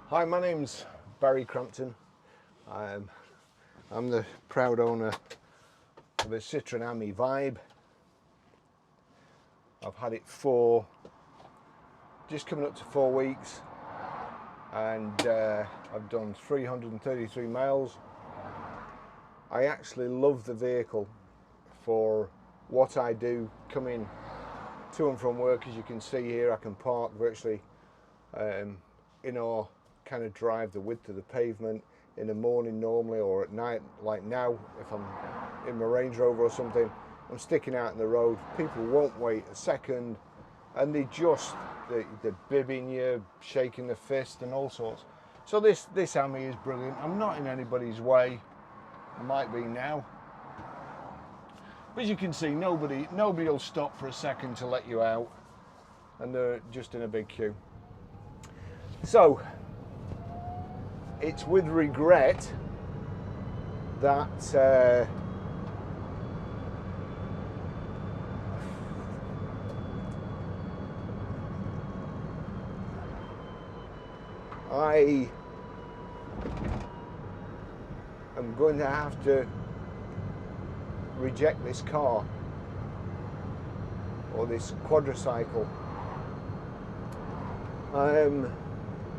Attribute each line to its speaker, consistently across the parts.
Speaker 1: Hi, my name's Barry Crampton. I'm the proud owner of a Citroen Ami Vibe. I've had it for just coming up to 4 weeks, and I've done 333 miles. I actually love the vehicle for what I do coming to and from work. As you can see here, I can park virtually in our kind of drive the width of the pavement in the morning normally, or at night like now if I'm in my Range Rover or something. I'm sticking out in the road, people won't wait a second, and they're bibbing you, shaking the fist and all sorts. So this Ami is brilliant. I'm not in anybody's way. I might be now, but as you can see, nobody will stop for a second to let you out, and they're just in a big queue. So it's with regret that I am going to have to reject this car, or this quadricycle.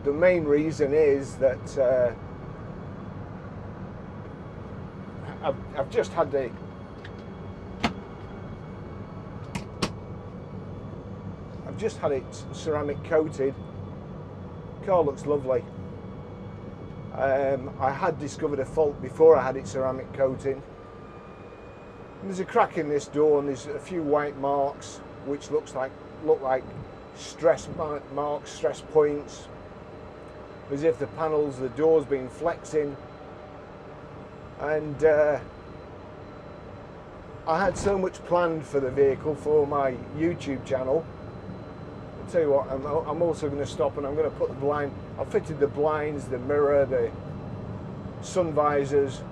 Speaker 1: The main reason is that I've just had it ceramic coated. Car looks lovely. I had discovered a fault before I had it ceramic coating. And there's a crack in this door, and there's a few white marks which look like stress marks, stress points, as if the panels, the door's been flexing. And I had so much planned for the vehicle for my YouTube channel. I'll tell you what, I'm also going to stop, and I'm going to put the blind. I've fitted the blinds, the mirror, the sun visors.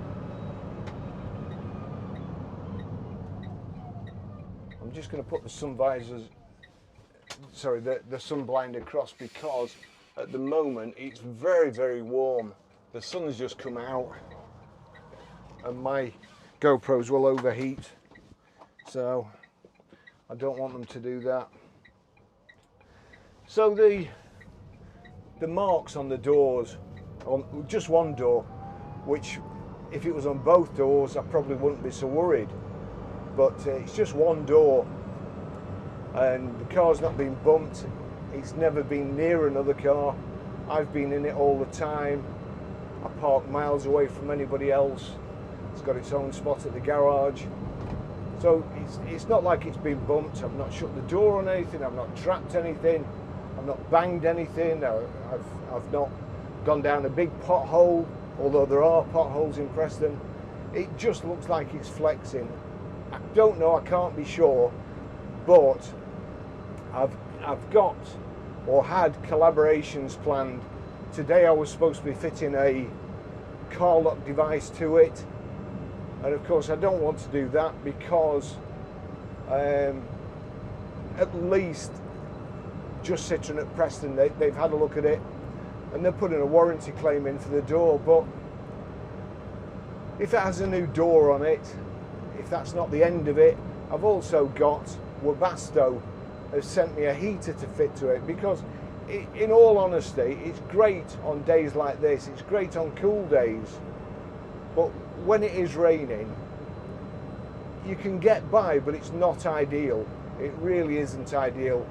Speaker 1: I'm just going to put the sun visors, sorry, the sun blind across, because at the moment it's very, very warm. The sun's just come out and my GoPros will overheat, so I don't want them to do that. So the marks on the doors, on just one door, which if it was on both doors I probably wouldn't be so worried, but it's just one door, and the car's not been bumped. It's never been near another car. I've been in it all the time. I park miles away from anybody else. It's got its own spot at the garage. So it's not like it's been bumped. I've not shut the door on anything. I've not trapped anything. I've not banged anything. I've not gone down a big pothole, although there are potholes in Preston. It just looks like it's flexing. I don't know, I can't be sure, but I've got or had collaborations planned. Today I was supposed to be fitting a car lock device to it, and of course I don't want to do that because at least just Citroen at Preston, they've had a look at it and they're putting a warranty claim in for the door. But if it has a new door on it, if that's not the end of it, I've also got Webasto has sent me a heater to fit to it, because in all honesty, it's great on days like this, it's great on cool days, but when it is raining you can get by, but it's not ideal. It really isn't ideal.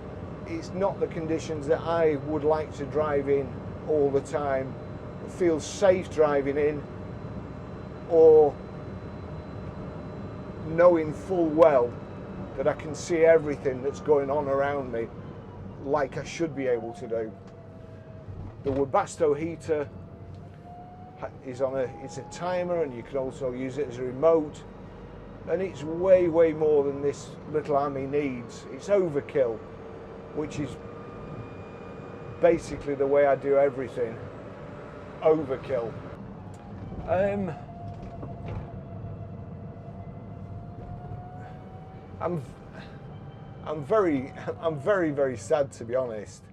Speaker 1: It's not the conditions that I would like to drive in all the time, feel safe driving in, or knowing full well that I can see everything that's going on around me like I should be able to do. The Webasto heater is it's a timer, and you can also use it as a remote, and it's way, way more than this little Ami needs. It's overkill, which is basically the way I do everything. Overkill. I'm very, very sad, to be honest.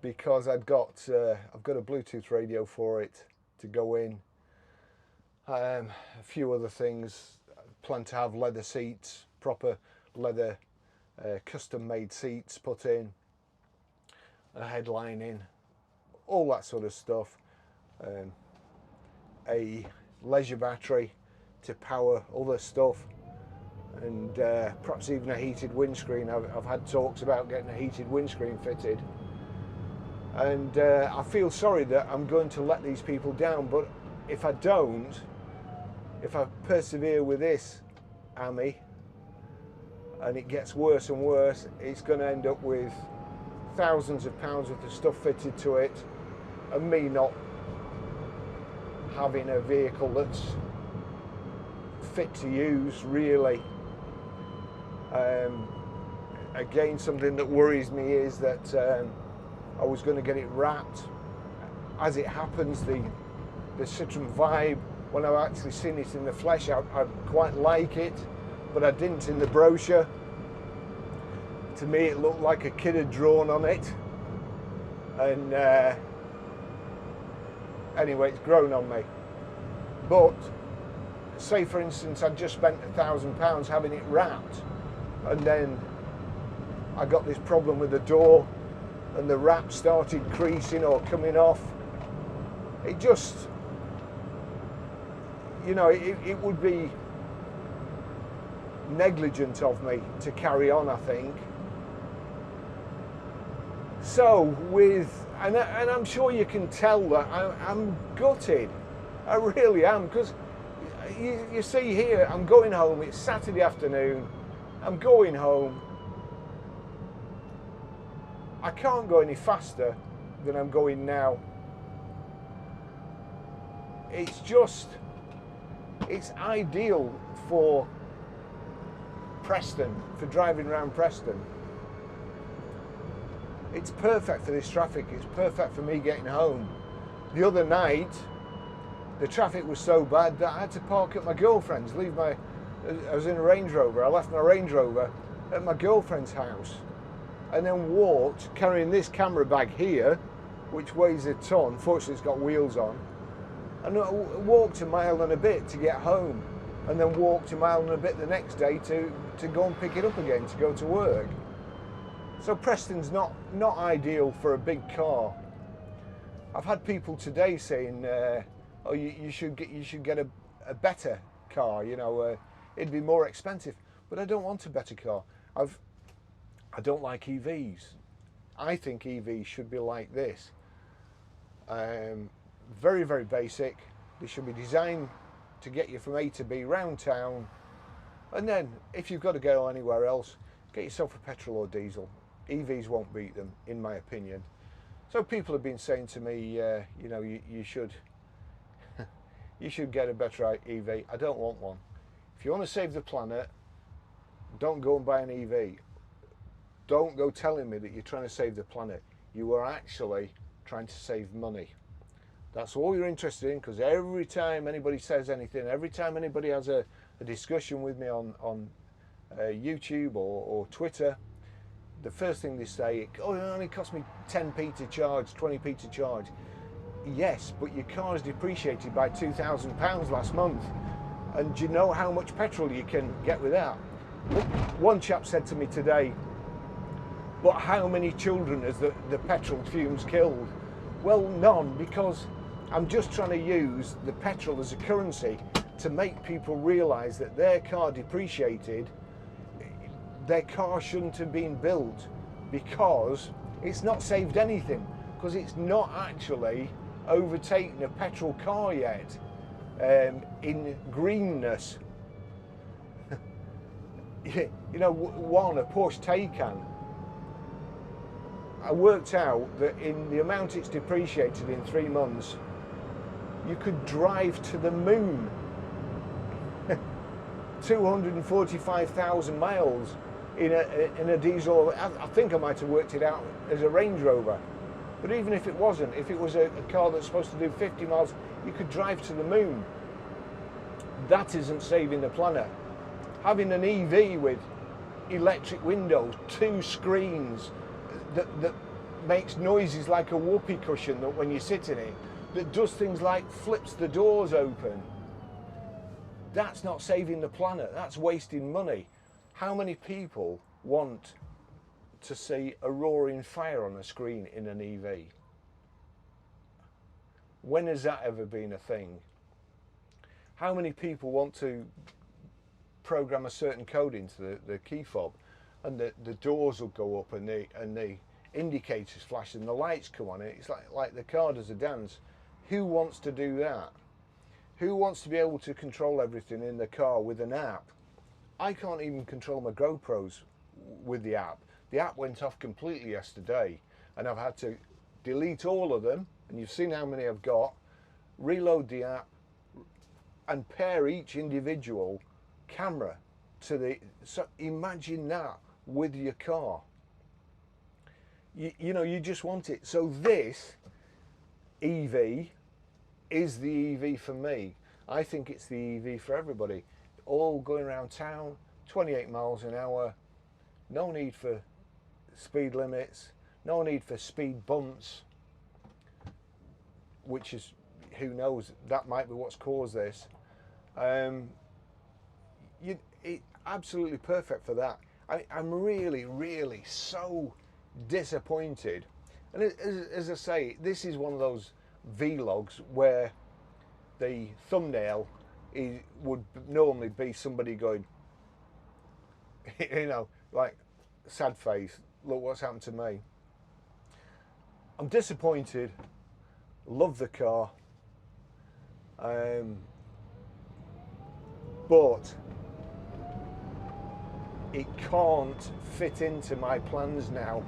Speaker 1: because I've got a Bluetooth radio for it to go in. A few other things. I plan to have leather seats, proper leather custom made seats put in, a headlining, all that sort of stuff. A leisure battery to power other stuff, and perhaps even a heated windscreen. I've had talks about getting a heated windscreen fitted, and I feel sorry that I'm going to let these people down, but if I don't, if I persevere with this Ami and it gets worse and worse, it's going to end up with thousands of pounds worth of stuff fitted to it and me not having a vehicle that's fit to use, really. Again, something that worries me is that I was going to get it wrapped. As it happens, the Citroen Vibe, when I've actually seen it in the flesh, I quite like it, but I didn't in the brochure. To me, it looked like a kid had drawn on it, and anyway, it's grown on me. But say, for instance, I'd just spent £1,000 having it wrapped, and then I got this problem with the door, and the wrap started creasing or coming off. It just, you know, it would be negligent of me to carry on, I think. So and I'm sure you can tell that I'm gutted. I really am, because you see here, I'm going home. It's Saturday afternoon. I'm going home. I can't go any faster than I'm going now. It's ideal for Preston, for driving around Preston. It's perfect for this traffic. It's perfect for me getting home. The other night, the traffic was so bad that I had to park at my girlfriend's, I was in a Range Rover. I left my Range Rover at my girlfriend's house, and then walked, carrying this camera bag here, which weighs a ton. Fortunately, it's got wheels on. And I walked a mile and a bit to get home, and then walked a mile and a bit the next day to go and pick it up again to go to work. So Preston's not ideal for a big car. I've had people today saying, "Oh, you should get a better car. You know, it'd be more expensive." But I don't want a better car. I don't like EVs. I think EVs should be like this. Very, very basic. They should be designed to get you from A to B round town, and then if you've got to go anywhere else, get yourself a petrol or diesel. EVs won't beat them, in my opinion. So people have been saying to me, you know, you should you should get a better EV. I don't want one. If you want to save the planet, don't go and buy an EV. Don't go telling me that you're trying to save the planet. You are actually trying to save money. That's all you're interested in, because every time anybody says anything, every time anybody has a discussion with me on YouTube or Twitter, the first thing they say, "Oh, it only cost me 10p to charge, 20p to charge." Yes, but your car is depreciated by £2,000 last month, and do you know how much petrol you can get with that? One chap said to me today, "But how many children has the petrol fumes killed?" Well, none, because I'm just trying to use the petrol as a currency to make people realise that their car depreciated. Their car shouldn't have been built, because it's not saved anything, because it's not actually overtaken a petrol car yet in greenness. You know, a Porsche Taycan, I worked out that in the amount it's depreciated in 3 months, you could drive to the moon. 245,000 miles in a diesel. I think I might have worked it out as a Range Rover. But even if it wasn't, if it was a car that's supposed to do 50 miles, you could drive to the moon. That isn't saving the planet. Having an EV with electric windows, 2 screens, that makes noises like a whoopee cushion that when you sit in it, that does things like flips the doors open. That's not saving the planet, that's wasting money. How many people want to see a roaring fire on a screen in an EV? When has that ever been a thing? How many people want to program a certain code into the key fob and the doors will go up and the indicators flash and the lights come on? It's like the car does a dance. Who wants to do that? Who wants to be able to control everything in the car with an app? I can't even control my GoPros with the app. The app went off completely yesterday and I've had to delete all of them, and you've seen how many I've got, reload the app and pair each individual camera to the, so imagine that with your car. You know, you just want it. So this EV is the EV for me. I think it's the EV for everybody. All going around town, 28 miles an hour, no need for speed limits, no need for speed bumps, which is, who knows, that might be what's caused this. It absolutely perfect for that. I'm really, really so disappointed. And as I say, this is one of those vlogs where the thumbnail would normally be somebody going, you know, like sad face, look what's happened to me. I'm disappointed, love the car, but it can't fit into my plans now.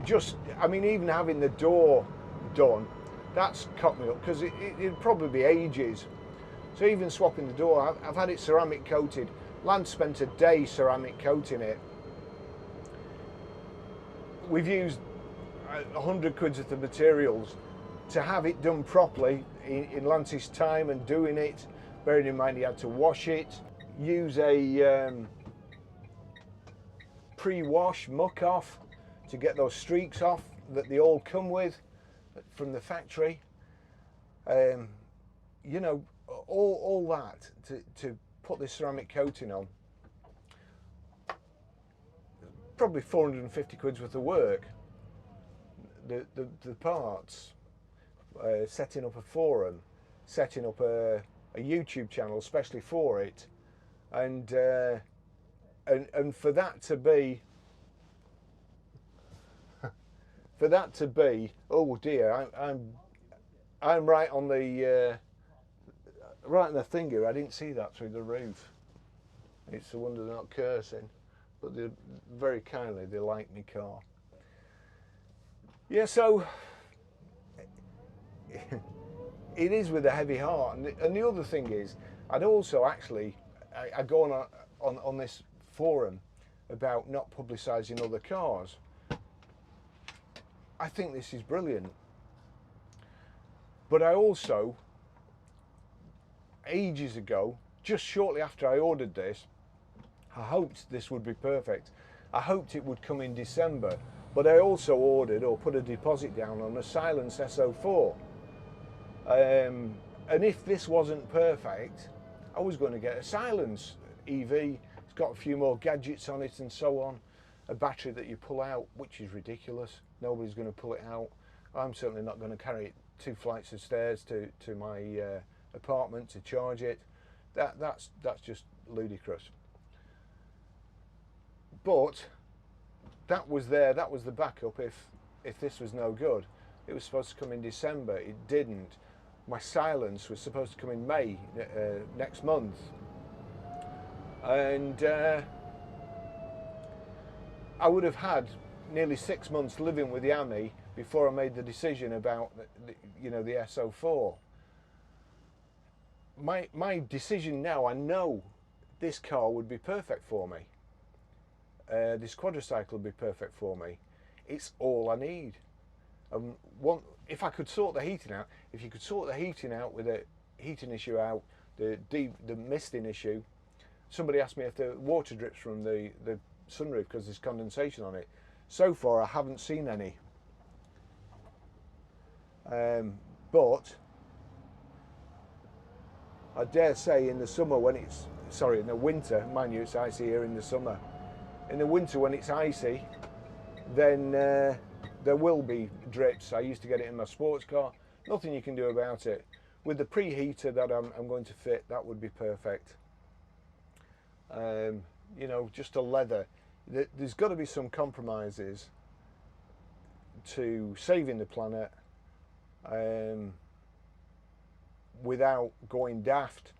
Speaker 1: Just, I mean, even having the door done, that's cut me up, because it'd probably be ages. So even swapping the door, I've had it ceramic coated. Lance spent a day ceramic coating it. We've used 100 quid worth of materials to have it done properly in Lance's time and doing it, bearing in mind he had to wash it, use a pre-wash muck off to get those streaks off that they all come with from the factory. You know, all that to put this ceramic coating on, probably 450 quid worth of work. The parts, setting up a forum, setting up a YouTube channel especially for it, and for that to be oh dear, I'm right on the right in the finger. I didn't see that through the roof. It's a wonder they're not cursing, but they're very kindly, they like me car. Yeah, so it is with a heavy heart, and the other thing is, I'd also actually I go on this forum about not publicising other cars. I think this is brilliant, but I also, ages ago, just shortly after I ordered this, I hoped this would be perfect. I hoped it would come in December, but I also ordered or put a deposit down on a Silence SO4. And if this wasn't perfect, I was going to get a Silence EV. It's got a few more gadgets on it and so on. A battery that you pull out, which is ridiculous. Nobody's going to pull it out. I'm certainly not going to carry it 2 flights of stairs to my apartment to charge it. That's just ludicrous. But that was there. That was the backup if this was no good. It was supposed to come in December. It didn't. My Silence was supposed to come in May next month, and I would have had nearly 6 months living with the Ami before I made the decision about the SO4. My decision now, I know this car would be perfect for me. This quadricycle would be perfect for me. It's all I need. If I could sort the heating out, if you could sort the heating out with a heating issue out, the misting issue. Somebody asked me if the water drips from the sunroof because there's condensation on it. So far I haven't seen any, but I dare say in the summer when it's, sorry, in the winter, mind you it's icy here in the summer, in the winter when it's icy, then there will be drips. I used to get it in my sports car. Nothing you can do about it. With the preheater that I'm going to fit, that would be perfect. You know, just a leather. There's got to be some compromises to saving the planet without going daft.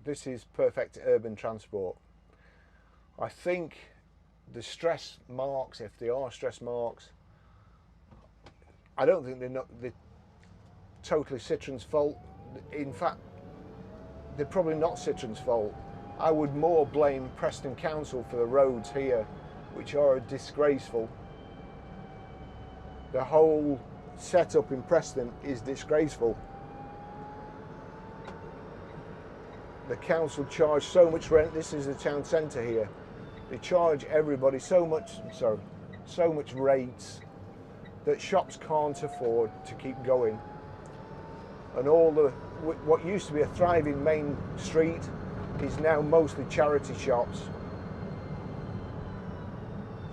Speaker 1: This is perfect urban transport. I think the stress marks, if they are stress marks, I don't think they're totally Citroen's fault. In fact, they're probably not Citroen's fault. I would more blame Preston Council for the roads here, which are disgraceful. The whole setup in Preston is disgraceful. The council charge so much rent. This is the town centre here. They charge everybody so much rates that shops can't afford to keep going. And all the what used to be a thriving main street is now mostly charity shops.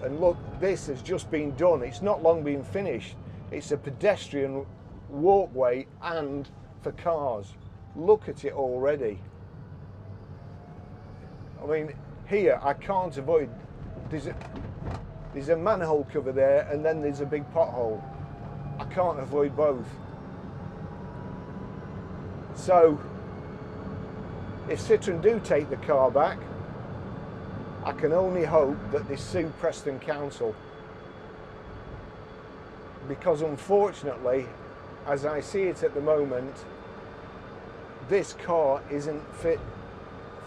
Speaker 1: And look, this has just been done. It's not long been finished. It's a pedestrian walkway and for cars. Look at it already. I mean, here I can't avoid, there's a manhole cover there and then there's a big pothole. I can't avoid both. So if Citroen do take the car back, I can only hope that they sue Preston Council, because unfortunately, as I see it at the moment, this car isn't fit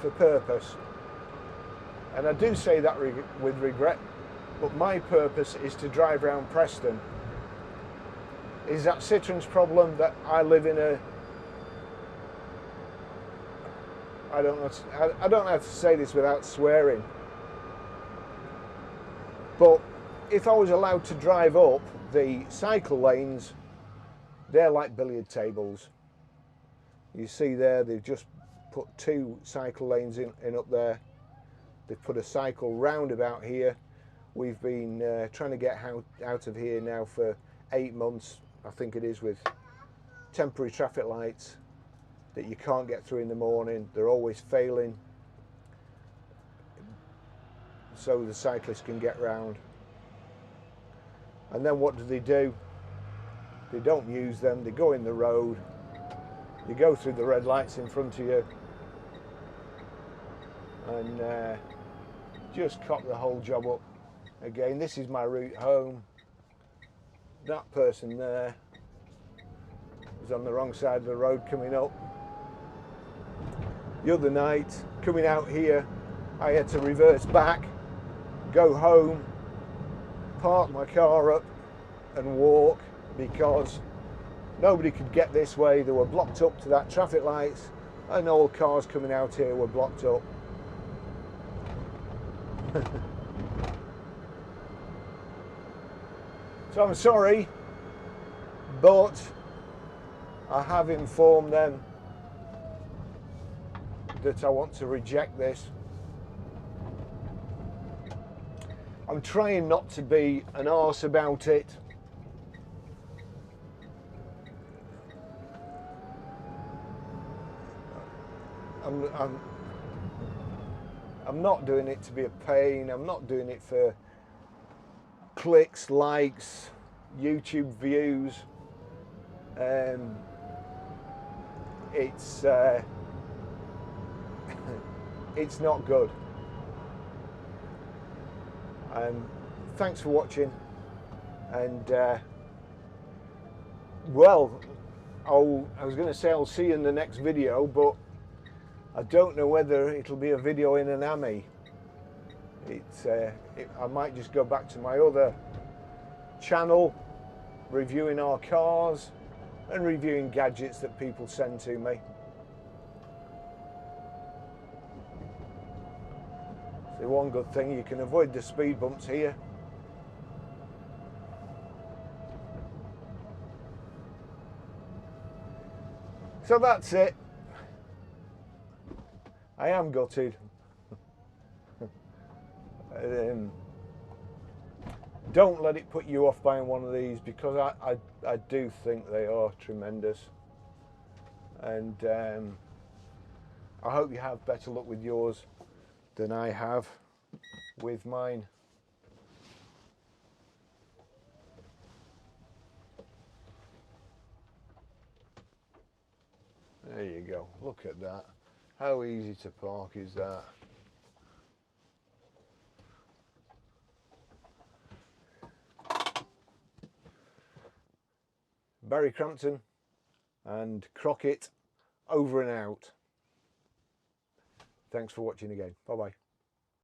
Speaker 1: for purpose. And I do say that with regret, but my purpose is to drive around Preston. Is that Citroen's problem that I live in a, I don't know how to say this without swearing, but if I was allowed to drive up the cycle lanes, they're like billiard tables. You see there, they've just put 2 cycle lanes in up there. They've put a cycle roundabout here. We've been trying to get out of here now for 8 months, I think it is, with temporary traffic lights that you can't get through in the morning. They're always failing, so the cyclists can get round. And then what do? They don't use them. They go in the road. You go through the red lights in front of you and just cock the whole job up again. This is my route home. That person there was on the wrong side of the road coming up. The other night, coming out here, I had to reverse back, go home, park my car up and walk, because nobody could get this way. They were blocked up to that traffic lights, and all cars coming out here were blocked up. So I'm sorry, but I have informed them that I want to reject this. I'm trying not to be an arse about it. I'm not doing it to be a pain. I'm not doing it for clicks, likes, YouTube views. It's not good. Thanks for watching, and well, I was going to say I'll see you in the next video, but I don't know whether it'll be a video in an Ami. I might just go back to my other channel, reviewing our cars and reviewing gadgets that people send to me. See The one good thing, you can avoid the speed bumps here. So that's it. I am gutted. Don't let it put you off buying one of these, because I do think they are tremendous. And I hope you have better luck with yours than I have with mine. There you go, look at that. How easy to park is that? Barry Crampton and Crockett over and out. Thanks for watching again. Bye bye.